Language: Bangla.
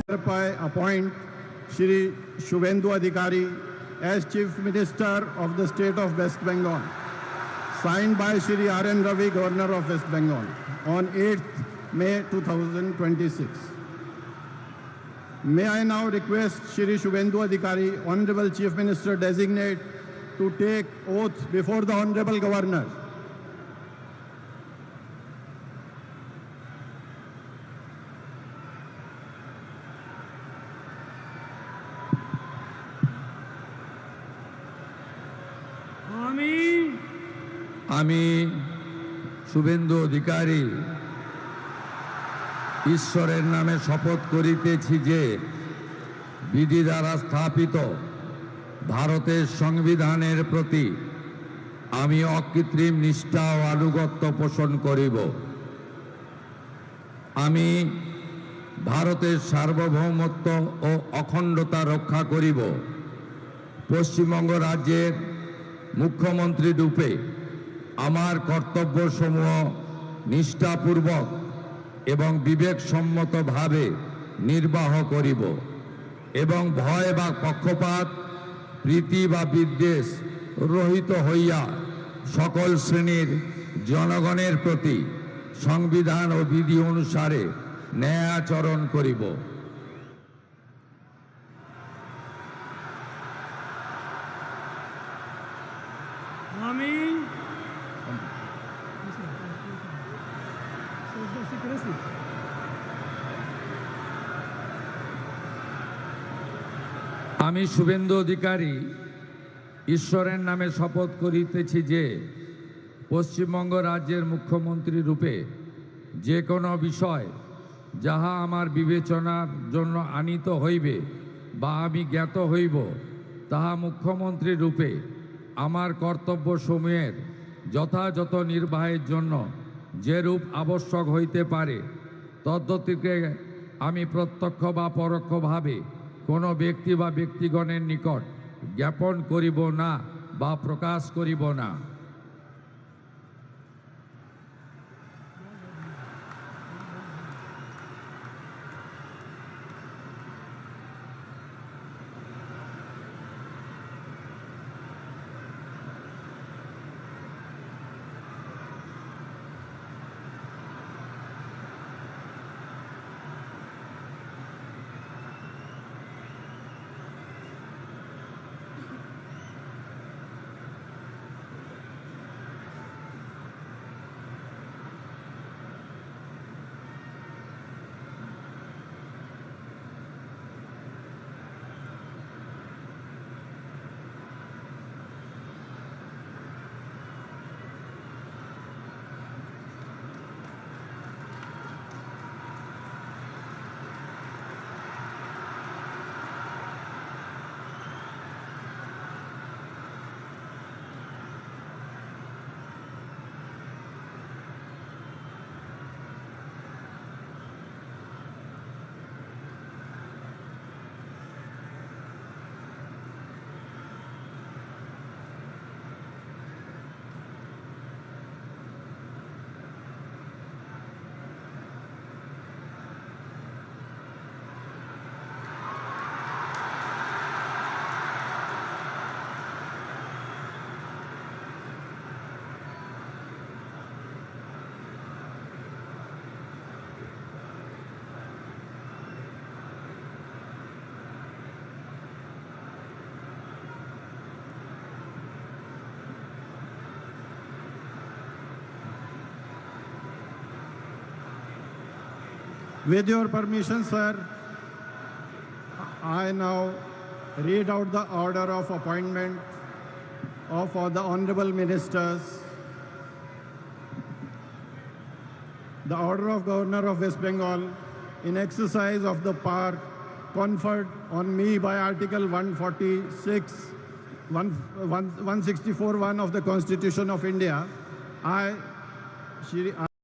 appoint Shri Shubhendu Adhikari as Chief Minister of the State of West Bengal, signed by Shri R.N. Ravi, Governor of West Bengal, on 8th May 2026. May I now request Shri Shubhendu Adhikari, Honorable Chief Minister Designate, to take oath before the Honorable Governor. আমি শুভেন্দু অধিকারী ঈশ্বরের নামে শপথ করিতেছি যে বিধি দ্বারা স্থাপিত ভারতের সংবিধানের প্রতি আমি অকৃত্রিম নিষ্ঠা ও আনুগত্য পোষণ করিব। আমি ভারতের সার্বভৌমত্ব ও অখণ্ডতা রক্ষা করিব। পশ্চিমবঙ্গ রাজ্যের মুখ্যমন্ত্রী রূপে আমার কর্তব্যসমূহ নিষ্ঠাপূর্বক এবং বিবেকসম্মতভাবে নির্বাহ করিব এবং ভয় বা পক্ষপাত, প্রীতি বা বিদ্বেষ রহিত হইয়া সকল শ্রেণীর জনগণের প্রতি সংবিধান ও বিধি অনুসারে ন্যায় আচরণ করিব। আমি শুভেন্দু অধিকারী ঈশ্বরের নামে শপথ করিতেছি যে পশ্চিমবঙ্গ রাজ্যের মুখ্যমন্ত্রী রূপে যে কোনো বিষয় যাহা আমার বিবেচনার জন্য আনিত হইবে বা আমি জ্ঞাত হইব, তাহা মুখ্যমন্ত্রী রূপে আমার কর্তব্যসমূহের যথাযথ নির্বাহের জন্য যেরূপ আবশ্যক হইতে পারে তদ্গতিকে আমি প্রত্যক্ষ বা পরোক্ষভাবে কোনো ব্যক্তি বা ব্যক্তিগণের নিকট জ্ঞাপন করিব না বা প্রকাশ করিব না। With your permission, sir, I now read out the order of appointment of the honorable ministers. The order of Governor of West Bengal in exercise of the power conferred on me by Article 164(1) of the Constitution of India, I, Shri